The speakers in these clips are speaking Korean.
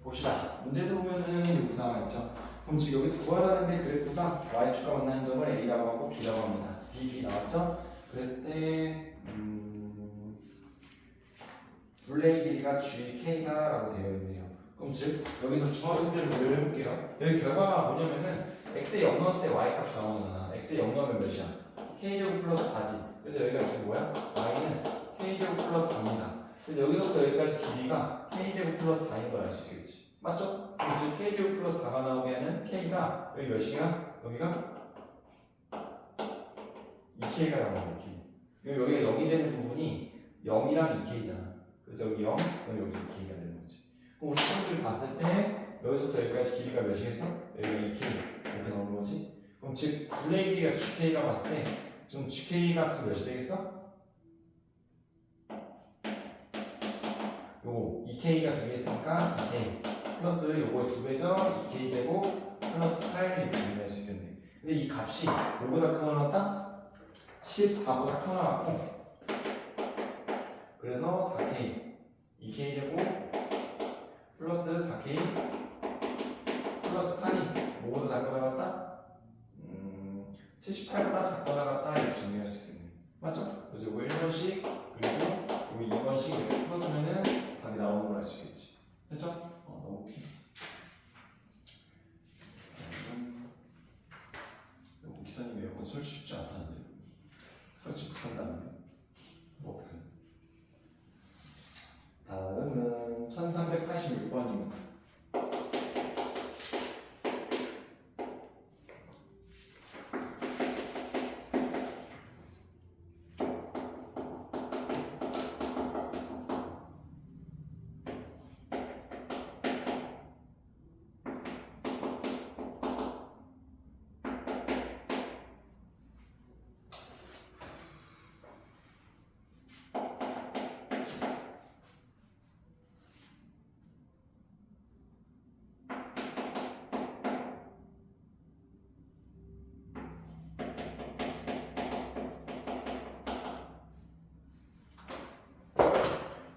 봅시다. 문제에서 보면은 이렇게 나와있죠. 그럼 지금 여기서 구하라는데 그래프가 y축과 만나는 점을 a라고 하고 b라고 합니다. b 나왔죠? 그랬을 때 둘레의 길이가 gk가 라고 되어 있네요. 그럼 즉 여기서 주어진 대로 고려를 해볼게요. 여기 결과가 뭐냐면은 x에 0 넣었을 때 y 값이 나오잖아. x에 0 넣으면 몇이야? k제곱 플러스 4지. 그래서 여기가 지금 뭐야? y는 k제곱 플러스 4입니다. 그래서 여기서부터 여기까지 길이가 k제곱 플러스 4인 걸 알 수 있겠지. 맞죠? 그럼 즉 k제곱 플러스 4가 나오게 하는 k가 여기 몇이야? 여기가 2k가 나오는 k. 여기가 0이 되는 부분이 0이랑 2k잖아. 그래서 여기 0, 그럼 여기 2k가 되는 거지. 그럼 우리 친구들이 봤을 때 여기서부터 여기까지 길이가 몇이겠어? 여기가 2k 이렇게 나오는 거지. 그럼 즉 둘레의 길이가 gk가 봤을 때 좀 gk 값은 몇이 되겠어? 요거 2k가 두 개 있으니까 4k 플러스 요거의 2배죠? 2k 제곱 플러스 8 이렇게 정리할 수 있겠네. 근데 이 값이 요보다 크거나 같다? 14보다 크거나 같고 그래서 4k 2k 제곱 플러스 4k 플러스 8이 뭐보다 작거나 같다? 78보다 작거나 같다 이렇게 정리할 수 있겠네. 맞죠? 그래서 이거 1번씩 그리고 이거 2번씩 이렇게 풀어주면은 답이 나오는 걸 알 수 있겠지. 됐죠? 넘어갈게요. 기사님 에어컨 설치 쉽지 않다는데 설치 못한다는데 뭐 어떡하냐. 다음은 1386번입니다.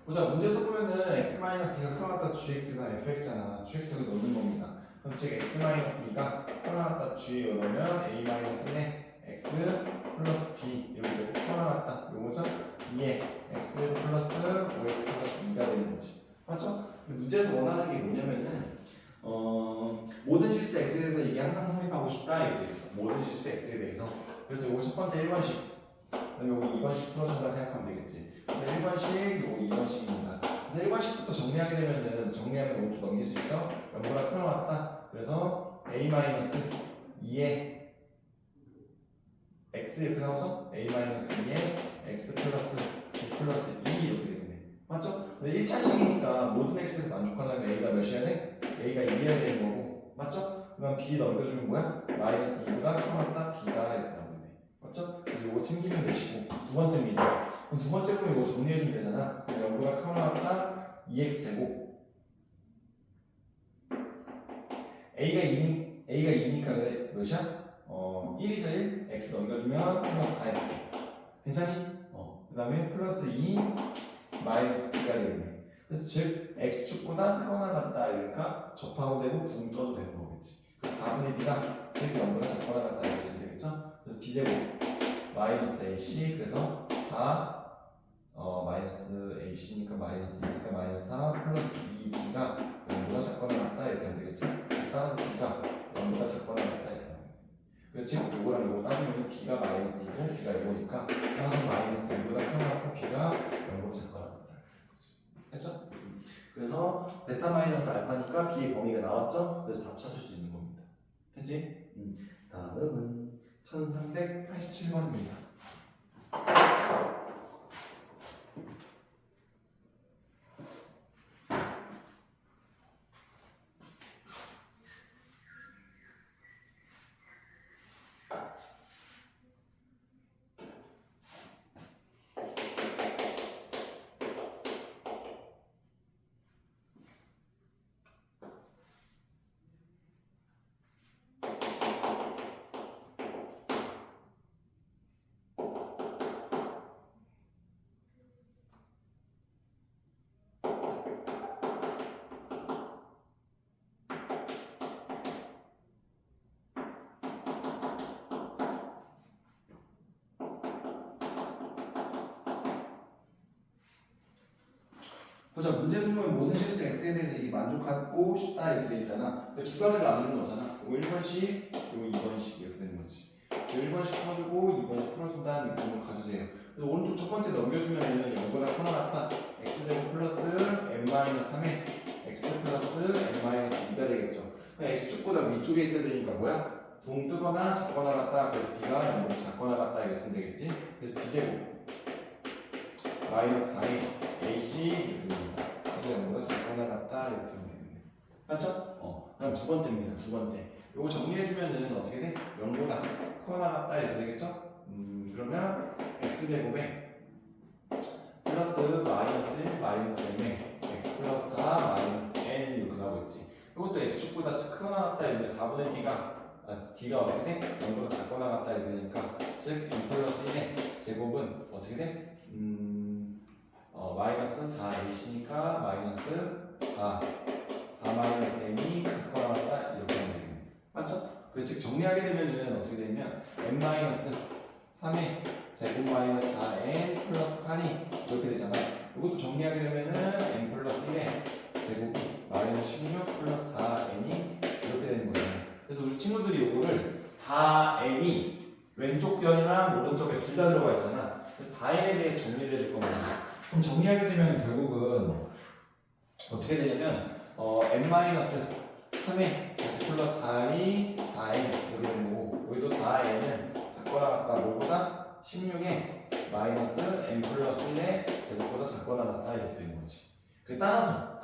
보자, 문제에서 보면은 x-2가 크나다 gx가 fx잖아. gx를 넣는 겁니다. 그럼 즉 x-2가 크나다 g에 넣으면 a-1의 x 플러스 b 이렇게 되고 크나다 요거죠? 2에 x 플러스 5x 플러스 2가 되는 거지. 맞죠? 근데 문제에서 원하는 게 뭐냐면은 모든 실수 x에 대해서 이게 항상 성립하고 싶다 이렇게 돼 있어. 모든 실수 x에 대해서. 그래서 요거 첫 번째 1번씩 그다음에 여기 2번씩 풀어준다 생각하면 되겠지. 그래서 1번씩, 요거 2번씩입니다. 그래서 1번씩부터 정리하게 되면은 정리하면 5초 넘길 수 있죠? 뭐라 풀어놨다. 그래서 a-2에 x 이렇게 나오죠? a-2에 x 플러스 b 플러스 2 이렇게 되겠네. 맞죠? 근데 1차식이니까 모든 x에서 만족하려면 a가 몇이어야 돼? a가 2여야 되는 거고. 맞죠? 그 다음 b 넘겨주면 뭐야? 마이너스 2보다 풀어놨다 b가 이렇게 나오겠네. 맞죠? 그래서 이거 챙기면 되시고 두 번째입니다. 그럼 두 번째 거는 이거 정리해주면 되잖아. 0보다 커 나왔다 2x제곱 A가 2니까 몇이야? 1이죠 1? x 넘겨주면 플러스 4x 괜찮니? 그 다음에 플러스 2 마이너스 b가 되겠네. 그래서 즉 x축보다 크거나 같다 이러니까 접하고 되고 붕 떠도 되는 거겠지. 그래서 4분의 d가 즉 0보다 작거나 같다 이럴 수 있는 되겠죠? 그래서 b제곱 마이너스 ac 그래서 4 마이너스 ac니까 마이너스니까 마이너스 4 플러스 2b가 0보다 작거나 같다 이렇게 하면 되겠죠? 따라서 b가 0보다 작거나 같다 이렇게 하면 그래서 지금 요거랑 요거 따지면 b가 마이너스 2고 b가 요거니까 따라서 마이너스 2보다 크거나 같고 b가 0보다 작거나 같다 했죠? 그래서 베타 마이너스 알파니까 b의 범위가 나왔죠? 그래서 답 찾을 수 있는 겁니다. 됐지? 다음은 1387번입니다. 보자, 문제 소문은 모든 실수 x에 대해서 이 만족하고 싶다 이렇게 돼 있잖아. 근데 두 가지를 나누는 거잖아. 요 1번씩, 요 2번씩 이렇게 되는 거지. 그래서 1번씩 풀어주고 2번씩 풀어준다는 느낌을 가주세요. 그래서 오른쪽 첫 번째 넘겨주면은 0보다 커나 같다. x제곱 플러스 n-3에 x 플러스 n-2가 되겠죠. x축보다 위쪽에 있어야 되니까 뭐야? 붕 뜨거나 작거나 같다. 그래서 d가 0보다 작거나 같다 이렇게 쓰면 되겠지. 그래서 b제곱 마이너스 4에 ac 이렇게 됩니다. 그래서 0보다 작거나 같다 이렇게 하면 되겠네. 맞죠? 그럼 두 번째입니다. 두 번째. 요거 정리해주면은 어떻게 돼? 0보다 커나 같다 이렇게 되겠죠? 그러면 x제곱에 플러스 마이너스 1 마이너스 n에 x 플러스 4 마이너스 n 이렇게 나오겠지. 이것도 x축보다 크거나 같다 이러면 4분의 d가 어떻게 돼? 0보다 작거나 같다 이렇게 되니까 즉 n 플러스 1의 제곱은 어떻게 돼? 마이너스 4ac니까 마이너스 4 마이너스 n이 같거나 같다 이렇게 하면 되겠네. 맞죠? 그래서 즉 정리하게 되면은 어떻게 되냐면 n 마이너스 3의 제곱 마이너스 4n 플러스 8이 이렇게 되잖아. 이것도 정리하게 되면은 n 플러스 1의 제곱이 마이너스 16 플러스 4n이 이렇게 되는 거잖아. 그래서 우리 친구들이 이거를 4n이 왼쪽 변이랑 오른쪽에 둘 다 들어가 있잖아. 그래서 4n에 대해서 정리를 해줄 겁니다. 그럼 정리하게 되면 결국은 어떻게 되냐면 n-3의 제곱 플러스 4이 4n 이렇게 되는 거고 여기도 4n은 작거나 같다 뭐보다 16에 마이너스 n 플러스 1의 제곱보다 작거나 같다 이렇게 되는 거지. 따라서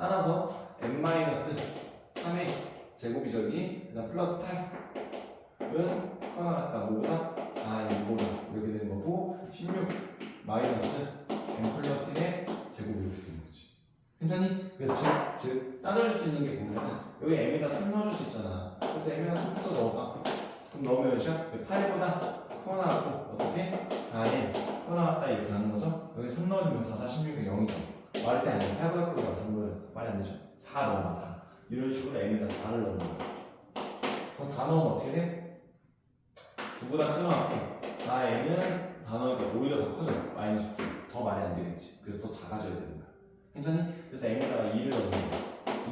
n-3의 제곱이 저기 그다음 플러스 8은 커나 같다 뭐보다 4n보다 이렇게 되는 거고 16 마이너스 n 플러스 1의 제곱이 이렇게 되는 거지. 괜찮니? 그래서 즉 따져줄 수 있는 게 보면은 여기 m에다 3 넣어줄 수 있잖아. 그래서 m에다 3부터 넣어봐. 그럼 넣으면 몇이야? 8보다 커나 같고 어떻게? 4n 커나 같다 이렇게 하는 거죠. 여기 3 넣어주면 4, 4, 16이 0이죠. 말이 안 돼. 8보다 크고 3보다 말이 안 되죠. 4 넣어봐 4. 이런 식으로 m에다 4를 넣는 거야. 그럼 4 넣으면 어떻게 돼? 9보다 크나 같고 4n은 4 넣으니까 오히려 더 커져. 마이너스 9. 더 말이 안 되겠지. 그래서 더 작아져야 된다. 괜찮니? 그래서 m에다가 2를 넣는 거야.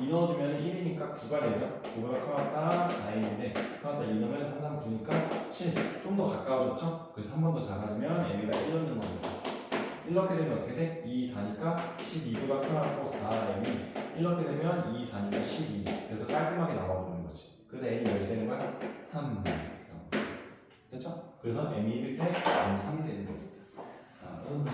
2 넣어주면 1이니까 9가 되죠. 9보다 커갔다 4인인데 커갔다 2 넣으면 3, 3, 9니까 7. 좀 더 가까워졌죠? 그래서 한 번 더 작아지면 m에다 1 넣는 겁니다. 1 넣게 되면 어떻게 돼? 2, 4니까 12보다 커갔고 4m이 1 넣게 되면 2, 4니까 12. 그래서 깔끔하게 나와버리는 거지. 그래서 n이 몇이 되는 거야? 3. 됐죠? 그래서 m이 1일 때 m이 3이 되는 겁니다. 다음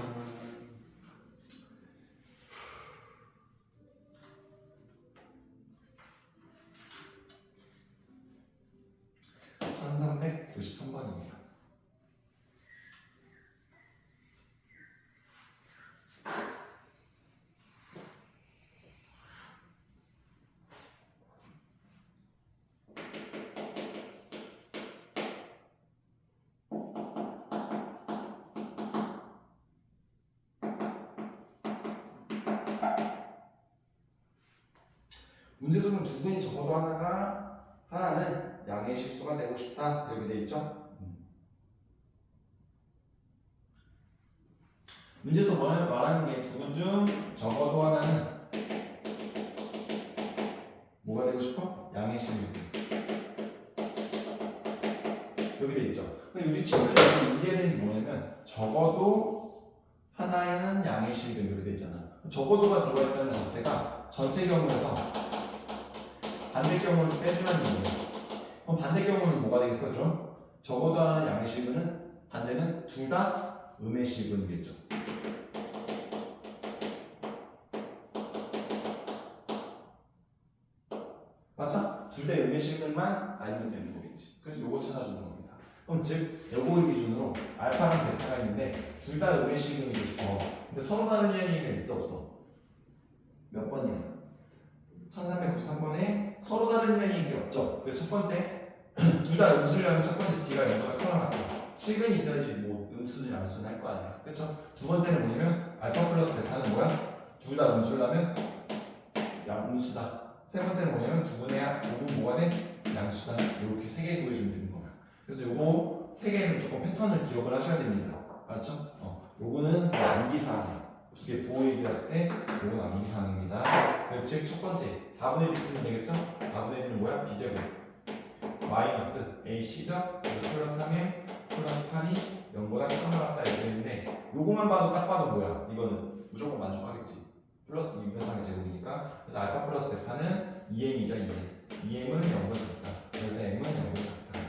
1393번입니다. 문제점은 두 분이 적어도 하나는 양의 실수가 되고 싶다 이렇게 돼 있죠. 문제에서 말하는 게 두 분 중 적어도 하나는 뭐가 되고 싶어? 양의 실수. 여기 돼 있죠. 우리 친구들이 인지해야 되는 게 뭐냐면 적어도 하나에는 양의 실수 이렇게 돼 있잖아. 적어도가 들어가 있다는 자체가 전체 경우에서 반대 경우를 빼주는 거예요. 그럼 반대 경우는 뭐가 되겠어? 그럼 적어도 하나는 양의 실근은 반대는 둘 다 음의 실근이겠죠. 맞죠? 둘 다 음의 실근만 아니면 되는 거겠지. 그래서 요거 찾아주는 겁니다. 그럼 즉 요거를 기준으로 알파랑 베타가 있는데 둘 다 음의 실근이고 싶어. 근데 서로 다른 이야기가 있어 없어? 몇 번이야? 1393번에 서로 다른 이야기 없죠. 그래서 첫 번째 둘 다 음수려면 첫 번째 d가 0보다 커나 같다. 실근이 있어야지 뭐 음수든 양수든 할 거 아니야. 그렇죠? 두 번째는 뭐냐면 알파 플러스 베타는 뭐야? 둘 다 음수려면 양음수다. 세 번째는 뭐냐면 두 분의 요건 뭐가 돼? 양수다. 이렇게 세 개 구해주면 되는 거야. 그래서 요거 세 개는 조금 패턴을 기억을 하셔야 됩니다. 알았죠? 요거는 암기사항이야. 두 개 부호의 비했을 때 이건 나누기 4입니다. 그래서 즉 첫 번째 4분의 1 쓰면 되겠죠? 4분의 1은 뭐야? b제곱 마이너스 AC죠? 그래서 플러스 3m 플러스 8이 0보다 크거나 같다 이렇게 되는데 요거만 봐도 딱 봐도 뭐야? 이거는 무조건 만족하겠지. 플러스 2분의 3의 제곱이니까. 그래서 알파 플러스 베타는 2m이죠. 2m은 0보다 작다. 그래서 m은 0보다 작다.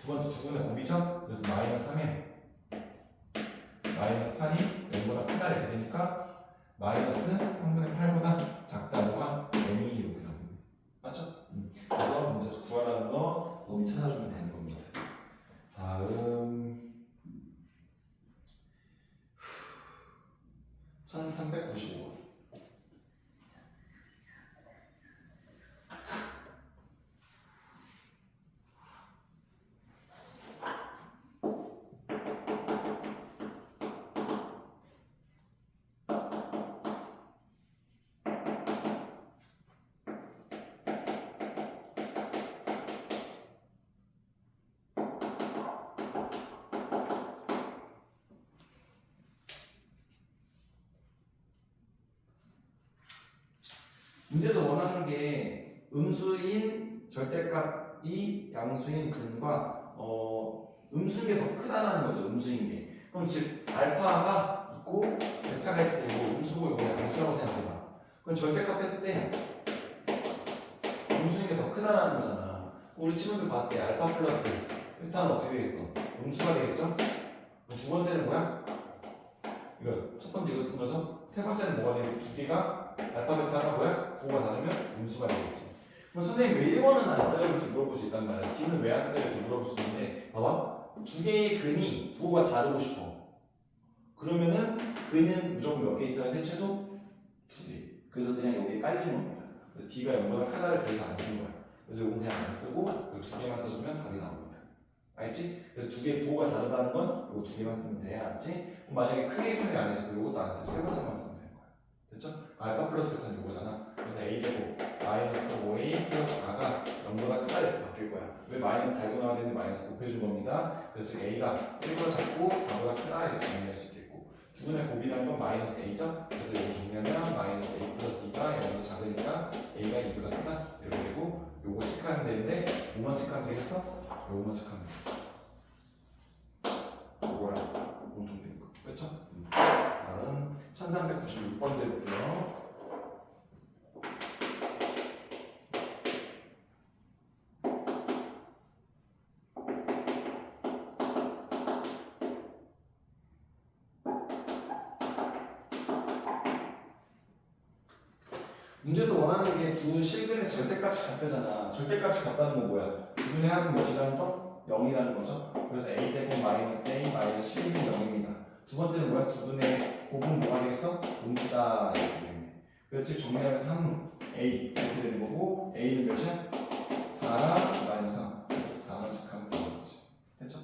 두 번째 두분의 곱이죠? 그래서 마이너스 3m 마이너스 8이 0보다 크다 이렇게 되니까 마이너스 3분의 8보다 작다. 뭐가? m이 이렇게 나옵니다. 맞죠? 그래서 문제에서 구하라는 거 범위 찾아주면 되는 겁니다. 다음 1395번. 문제에서 원하는 게 음수인 절대값이 양수인 근과 음수인 게 더 크다라는 거죠. 음수인 게. 그럼 즉 알파가 있고 베타가 있을 때 이거 음수고 이거 양수라고 생각해봐. 그럼 절대값 했을 때 음수인 게 더 크다라는 거잖아. 우리 친구들 봤을 때 알파 플러스 베타는 어떻게 돼 있어? 음수가 되겠죠? 그럼 두 번째는 뭐야? 이거 첫 번째 이거 쓴 거죠? 세 번째는 뭐가 돼 있어? 두 개가 알파 베타가 뭐야? 부호가 다르면 음수가 되겠지. 그럼 선생님 왜 1번은 안 써요? 이렇게 물어볼 수 있단 말이야. D는 왜 안 써요? 이렇게 물어볼 수 있는데 봐봐. 두 개의 근이 부호가 다르고 싶어. 그러면은 근은 무조건 몇 개 있어야 돼? 최소 두 개. 그래서 그냥 여기에 깔리는 겁니다. 그래서 D가 0보다 크다를 그래서 안 쓴 거야. 그래서 이건 그냥 안 쓰고 두 개만 써주면 답이 나옵니다. 알지? 그래서 두 개의 부호가 다르다는 건 이거 두 개만 쓰면 돼. 알지? 만약에 크게 소리 안 했어. 이것도 안 써. 세 번째만 쓰면 되는 거야. 됐죠? 알파 플러스 베타는 이거잖아. 그래서 a제곱 마이너스 5a 플러스 4가 0보다 크다 이렇게 바뀔 거야. 왜 마이너스 달고 나와야 되는데 마이너스 곱해준 겁니다. 그래서 a가 1보다 작고 4보다 크다 이렇게 정리할 수 있겠고 두분의 곱이라는 건 마이너스 a죠. 그래서 이거 정리하면 마이너스 a 플러스 2가 0보다 작으니까 a가 2보다 크다 이렇게 되고 요거 체크하면 되는데 뭐만 체크하면 되겠어? 요거만 체크하면 되겠죠. 요거랑 공통된 거. 그렇죠? 다음 1396번 해볼게요. 문제에서 원하는 게 두 실근의 절대값이 같다잖아. 절대값이 같다는 건 뭐야? 두 분의 합은 몇이라는 거? 0이라는 거죠. 그래서 a제곱 마이너스 a 마이너스 11은 0입니다. 두 번째는 뭐야? 두 분의 곱은 뭐가 되겠어? 음수다 이렇게 되겠네. 그래서 즉 정리하면 3a 이렇게 되는 거고 a는 몇이야? 4 마이너스 3. 그래서 4만 체크하면 되는 거지. 됐죠?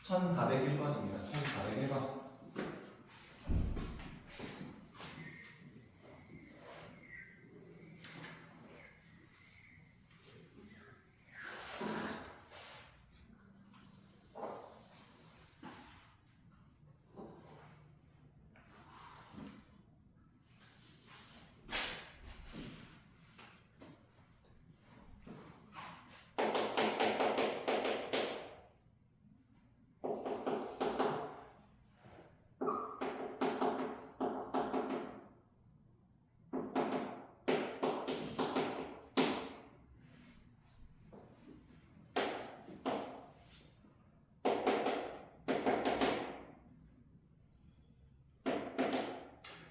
(1401번입니다) 1401번.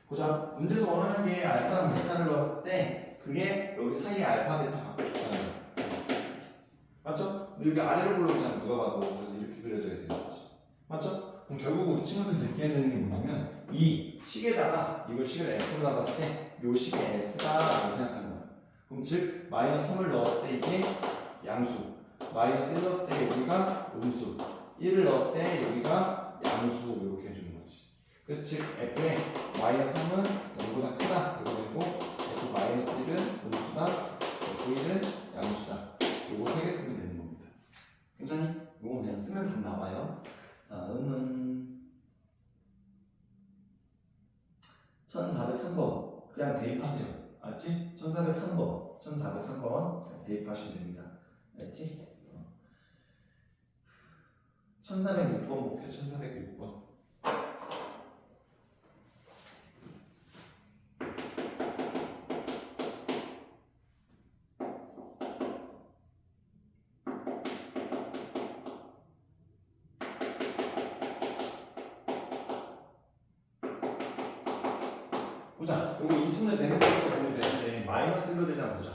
보자. 문제에서 원하는 게 알파랑 베타를 넣었을 때 그게 여기 사이에 알파 베타 갖고 싶다는 거야. 맞죠? 근데 여기 아래로 불러주잖아. 누가 봐도. 그래서 이렇게 그려져야 되는 거지. 맞죠? 그럼 결국 우리 친구들 느껴야 되는 게 뭐냐면 이 식에다가 이걸 식을 F로 나갔을 때 이 식이 F다라고 생각하는 거야. 그럼 즉 마이너스 3을 넣었을 때 이게 양수, 마이너스 1 넣었을 때 여기가 음수, 1을 넣었을 때 여기가 양수 이렇게 해주는 거지. 그래서 즉 F의 마이너스 3은 0보다 크다 이렇게 되고 F 마이너스 1은 음수다, F1은 양수다. 요거 세 개 쓰면 되는 겁니다. 1403번 그냥 대입하세요. 알았지? 1403번 1403번 대입하시면 됩니다. 알았지? 1406번 볼게요. 1406번. 보자. 이거 인수분해 되는 것부터 보면 되는데 마이너스 1로 되나 보자.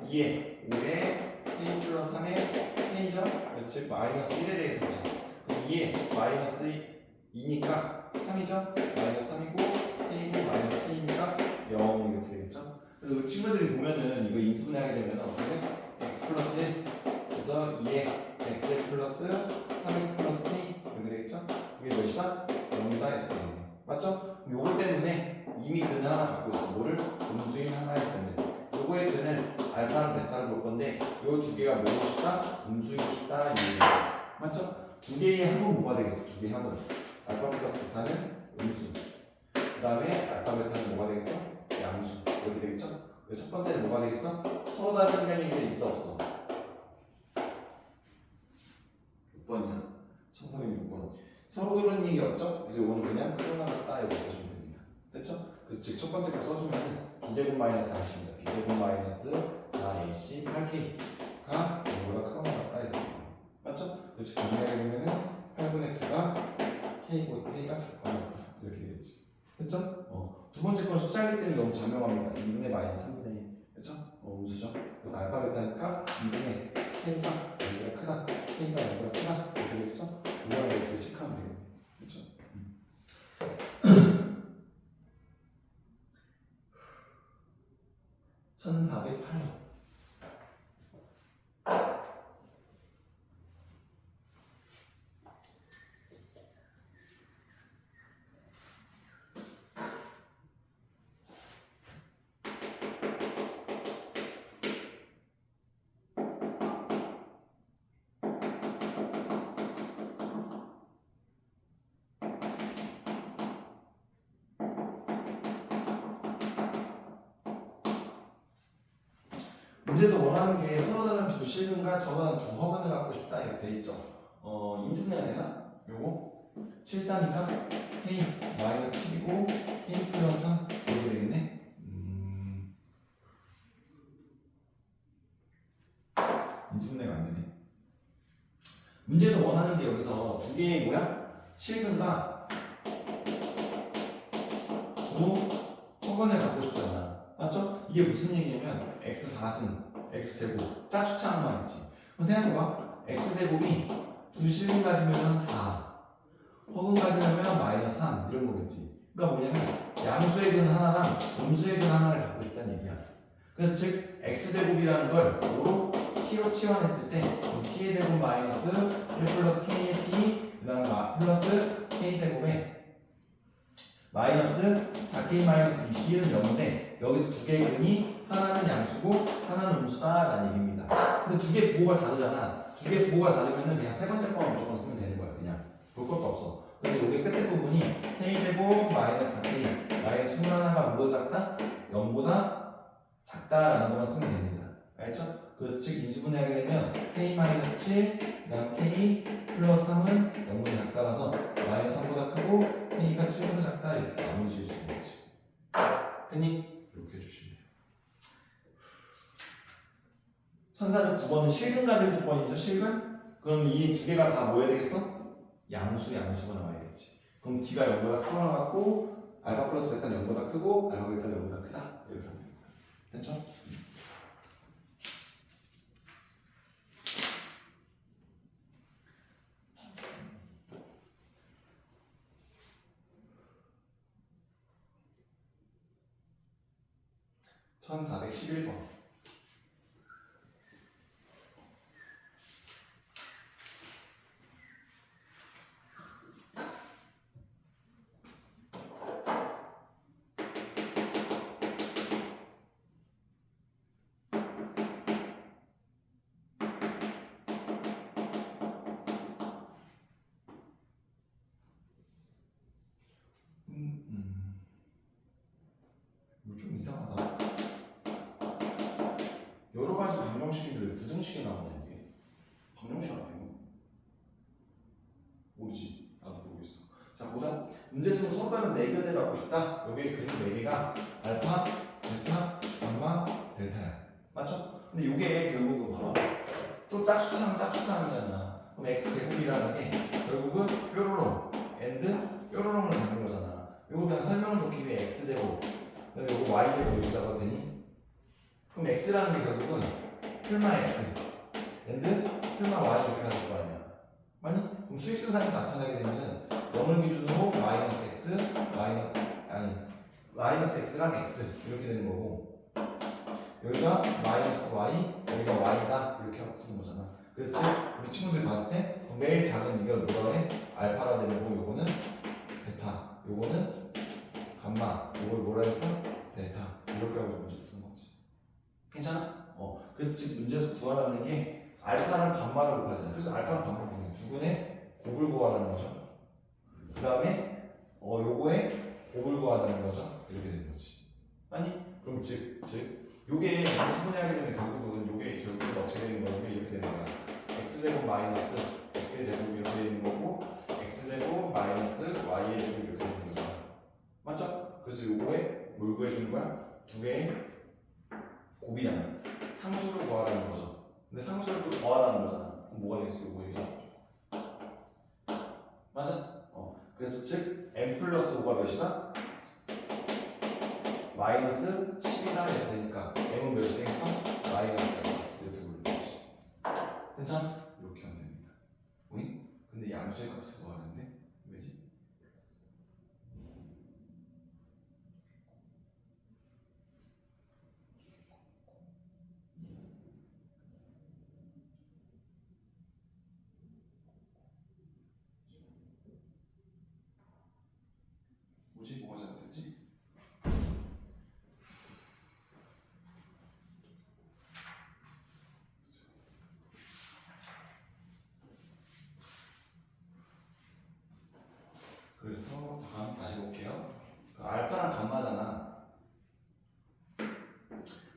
2에 5에 k 플러스 3에 k죠? 그래서 즉 마이너스 1에 대해서 보자. 그럼 2에 마이너스 2니까 3이죠? 마이너스 3이고 k는 마이너스 k니까 0 이렇게 되겠죠? 그래서 그 친구들이 보면은 이거 인수분해하게 되면 어떻게 돼? x 플러스 1 그래서 2에 x 플러스 3x 플러스 k 이렇게 되겠죠? 그게 몇이다? 0이다 이렇게 되겠네. 맞죠? 요거 때문에 이미 근을 하나 갖고 있어. 뭐를? 음수인 하나의 근을. 요거의 근을 알파랑 베타를 볼 건데 요 두 개가 뭐고 싶다? 음수이고 싶다. 이 얘기야. 맞죠? 두 개의 합은 뭐가 되겠어? 두 개의 합은 알파 플러스 베타는 음수. 그 다음에 알파 베타는 뭐가 되겠어? 양수. 이렇게 되겠죠? 첫 번째는 뭐가 되겠어? 서로 다른 이라는 게 있어 없어? 몇 번이야? 1306번. 서로 다른 얘기 없죠? 그래서 이거는 그냥 크로나 같다 이렇게 써주면 됩니다. 됐죠? 즉 첫 번째 거 써주면 b제곱 마이너스 4c입니다. b제곱 마이너스 4ac 8k가 0보다 크거나 같다 이렇게 맞죠? 그렇지 정리하게 되면은 8분의 9가 k가 작거나 같다 이렇게 되겠지. 됐죠? 두 번째 건 숫자이기 때문에 너무 자명합니다. 2분의 마이너스 3분의 1 됐죠? 음수죠? 그래서 알파 베타니까 2분의 k가 0보다 크다 k가 0보다 크다 이렇게 되겠죠? 이거랑 이렇게 체크하면 되겠네. 그렇죠? 1408번. 문제에서 원하는 게 서로 다른 두 실근과 서로 다른 두 허근을 갖고 싶다 이렇게 돼 있죠. 인수분해가 되나? 요거 74니까 k 마이너스 7이고 k 플러스 3 이렇게 되겠네. 인수분해가 안 되네. 문제에서 원하는 게 여기서 두 개의 뭐야? 실근과 두 허근을 갖고 싶잖아. 맞죠? 이게 무슨 얘기냐면 x 4승, x 제곱 짜투창만 있지. 그럼 생각해봐. x 제곱이 두 실근 가지면 4, 허근 가지면 마이너스 3 이런 거겠지. 그러니까 뭐냐면 양수의 근 하나랑 음수의 근 하나를 갖고 싶다는 얘기야. 그래서 즉 x 제곱이라는 걸 뭐로 t로 치환했을 때 t의 제곱 마이너스 1 플러스 k의 t 그다음에 플러스 k 제곱에 마이너스 4k 마이너스 21은 0인데 여기서 두 개의 근이 하나는 양수고 하나는 음수다라는 얘기입니다. 근데 두 개의 부호가 다르잖아. 두 개의 부호가 다르면은 그냥 세 번째 거만 무조건 쓰면 되는 거야. 그냥 볼 것도 없어. 그래서 여기 끝에 부분이 k제곱 마이너스 4k 마이너스 21가 뭐보다 작다? 0보다 작다라는 것만 쓰면 됩니다. 알죠? 그래서 즉 인수분해하게 되면 k 마이너스 7 그다음 k 플러스 3은 0보다 작다라서 마이너스 3보다 크고 k가 7보다 작다 이렇게 나누어 지을 수 있는 거지. 됐니? 이렇게 해주시면 돼요. 1409번은 실근 가질 조건이죠. 실근? 그럼 이 두 개가 다 뭐야 되겠어? 양수가 나와야겠지. 그럼 t가 0보다 크거나 같고 알파 플러스 베타는 0보다 크고 알파 베타는 0보다 크다 이렇게 하면 됩니다. 됐죠? (1411번) 이거 좀 이상하다. 여러 가지 방정식인데 부등식이 나오네 이게. 방정식 아니에요? 뭐지? 나도 모르겠어. 자 보자. 문제에서 서로 다른 네 근을 갖고 싶다. 여기 근이 네 개가 알파, 베타, 감마, 델타야. 맞죠? 근데 이게 결국은 봐봐. 또 짝수창이잖아. 그럼 x 제곱이라는 게 결국은 뾰로롱, 엔드 뾰로롱을 갖는 거잖아. 이거 그냥 설명을 좋기 위해 x 제곱. 그다음에 이거 y 제곱 여기 잡아도 되니? 그럼 x라는 게 결국은 풀마 x, 엔드 풀마 y 이렇게 하는 거 아니야? 맞니? 그럼 수익순상에서 나타나게 되면은 0을 기준으로 마이너스 x, 마이너스 x랑 x 이렇게 되는 거고 여기가 마이너스 y, 여기가 y다 이렇게 하고 푸는 거잖아. 그래서 즉 우리 친구들이 봤을 때 매일 작은 이걸 뭐라 해? 알파라 되고 요거는 베타, 요거는 감마, 요걸 뭐라 했어? 델타 이렇게 하고 문제 푸는 거지. 괜찮아? 그래서 즉 문제에서 구하라는 게 알파랑 감마를 구하잖아. 그래서 알파랑 감마를 구하는 두 분의 곱을 구하라는 거죠. 그 다음에 요거의 곱을 구하라는 거죠. 이렇게 되는 거지. 아니? 그럼 즉 요게 무슨 분야하게 되면 결국은 요게 결국은 어떻게 되는 거냐면 이렇게 되는 거야. x제곱 마이너스 x제곱 이렇게 되는 거고 x제곱 마이너스 y의 제곱 이렇게 되는 거잖아. 맞죠? 그래서 요거에 뭘 구해주는 거야? 두 개의 곱이잖아. 상수를 구하라는 거죠. 근데 상수를 또 더하라는 거잖아. 그럼 뭐가 되겠어? 요거 얘기하는 거죠. 맞아? 그래서 즉 m 플러스 5가 몇이다? 마이너스 10이다 이렇게 되니까 m은 몇이 되겠어? 마이너스 이렇게 부르는 거지. 괜찮아? 이렇게 하면 됩니다. 오이? 근데 이 암수의 값을 구하는데 왜지? 뭐가 잘못됐지? 그래서 다시 볼게요. 알파랑 감마잖아.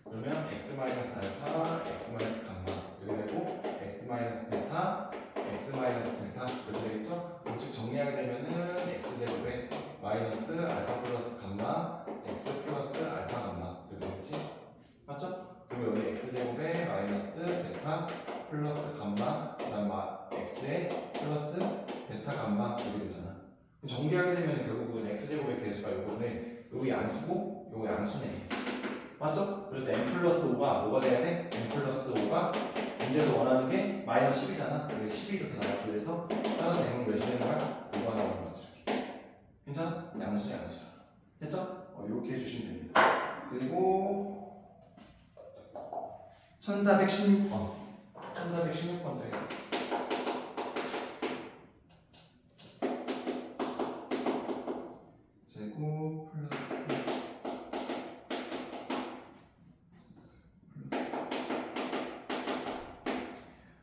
그러면 x 마이너스 알파, x 마이너스 감마 이렇게 되고 x 마이너스 베타, x 마이너스 델타 이렇게 되겠죠? 즉 정리하게 되면은 x 제곱에 마이너스 알파 플러스 감마, x 플러스 알파 감마 이렇게 되겠지? 맞죠? 그럼 여기 x 제곱에 마이너스 베타 플러스 감마, 그다음 x에 플러스 베타 감마 이렇게 되잖아. 정리하게 되면 결국은 x제곱의 개수가 요거네. 요거 양수고 요거 양수네. 맞죠? 그래서 m 플러스 5가 뭐가 돼야 돼? m 플러스 5가 문제에서 원하는 게 마이너스 10이잖아. 그래서 10이 이렇게 나와줘야 돼서 따라서 m은 몇이 되는 거야? 5가 나오는 거지. 괜찮아? 양수라서. 됐죠? 이렇게 해주시면 됩니다. 그리고 1416번. 1416번 돼요. 제곱 플러스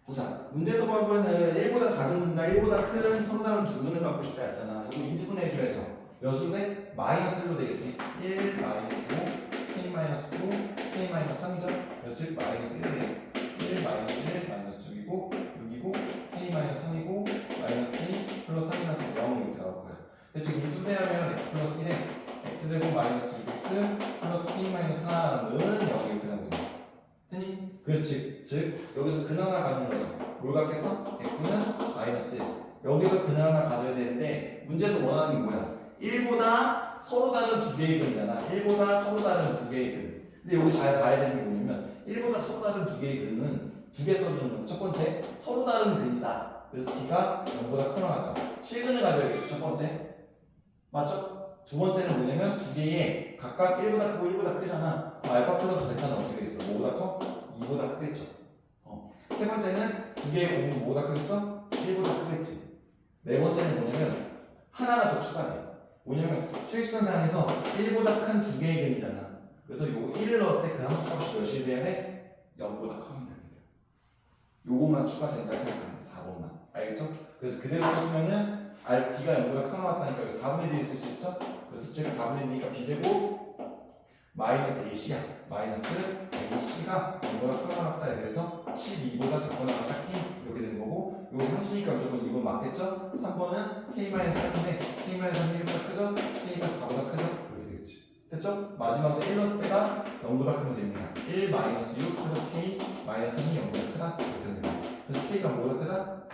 보자. 문제에서 보면은 1보다 작은 분과 1보다 큰 서로 다른 두 분을 갖고 싶다 했잖아. 이거 인수분해 해줘야죠. 몇으로 돼? 마이너스 1로 되겠지. 1 마이너스 5 k 마이너스 9 k 마이너스 3이죠. 그래서 즉 마이너스 1이 되겠어. 1 마이너스 1 마이너스 6이고 6이고 k 마이너스 3이고 마이너스 k 플러스 3 마이너스 0 이렇게 나올 거예요. 근데 지금 인수분해하면 x 플러스 1에 x제곱 마이너스 6x 플러스 k 마이너스 3은 0 이렇게 나오거든요. 됐니? 그래서 즉 여기서 근을 하나 가지는 거죠. 뭘 갖겠어? x는 마이너스 1. 여기서 근을 하나 가져야 되는데 문제에서 원하는 게 뭐야? 1보다 서로 다른 두 개의 근이잖아. 1보다 서로 다른 두 개의 근. 근데 여기 잘 봐야 되는 게 뭐냐면 1보다 서로 다른 두 개의 근은 두 개 써주는 거야. 첫 번째, 서로 다른 근이다. 그래서 d가 0보다 크거나 같다. 실근을 가져야겠죠. 첫 번째. 맞죠? 두 번째는 뭐냐면 두 개의 각각 1보다 크고 1보다 크잖아. 그럼 알파 플러스 베타는 어떻게 돼 있어? 뭐보다 커? 2보다 크겠죠. 세 번째는 두 개의 곱은 뭐보다 크겠어? 1보다 크겠지. 네 번째는 뭐냐면 하나가 더 추가돼. 뭐냐면 수익선상에서 1보다 큰 두 개의 근이잖아. 그래서 요거 1을 넣었을 때 그 함수값이 몇이 돼야 돼? 0보다 커면 됩니다. 요것만 추가된다 생각합니다. 4번만. 알겠죠? 그래서 그대로 써주면은 d가 0보다 크거나 같다니까 여기 4분의 1이 있을 수 있죠? 그래서 즉 4분의 1이니까 b제곱 마이너스 AC야. 마이너스 AC가 0보다 크거나 같다. 그래서 12보다 작거나 같다. K 이렇게 되는 거고 이거 함수니까 무조건 2번 맞겠죠? 3번은 K-3인데 K-3이 1보다 크죠? K가 4보다 크죠? 이렇게 되겠지. 됐죠? 마지막에 1 넣었을 때가 0보다 크면 됩니다. 1 마이너스 6 플러스 K 마이너스 3이 0보다 크다. 이렇게 되는 거예요. 그래서 K가 뭐보다 크다?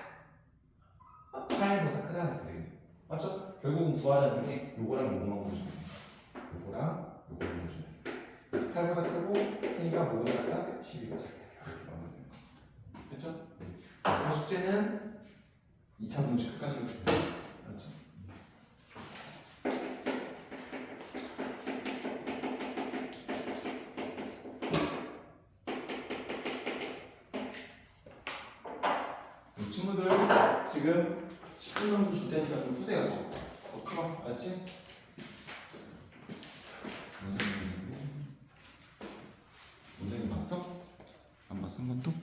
8보다 크다. 이렇게 되는 거예요. 맞죠? 결국은 구하라는 게 요거랑 요거만 보여주는 거예요. 요거랑 요거만 보여주는 거예요. 그래서 8보다 크고 K가 뭐보다 작다? 12보다 작다. 이렇게 나오면 되는 거예요. 됐죠? 그래서 숙제는 2차 문제 끝까지 보시면 돼요. 알았죠? 우리 친구들 지금 10분 정도 줄 테니까 좀 푸세요. 더 풀어. 알았지? 문제는 봤어? 안 봤어? 한 번도?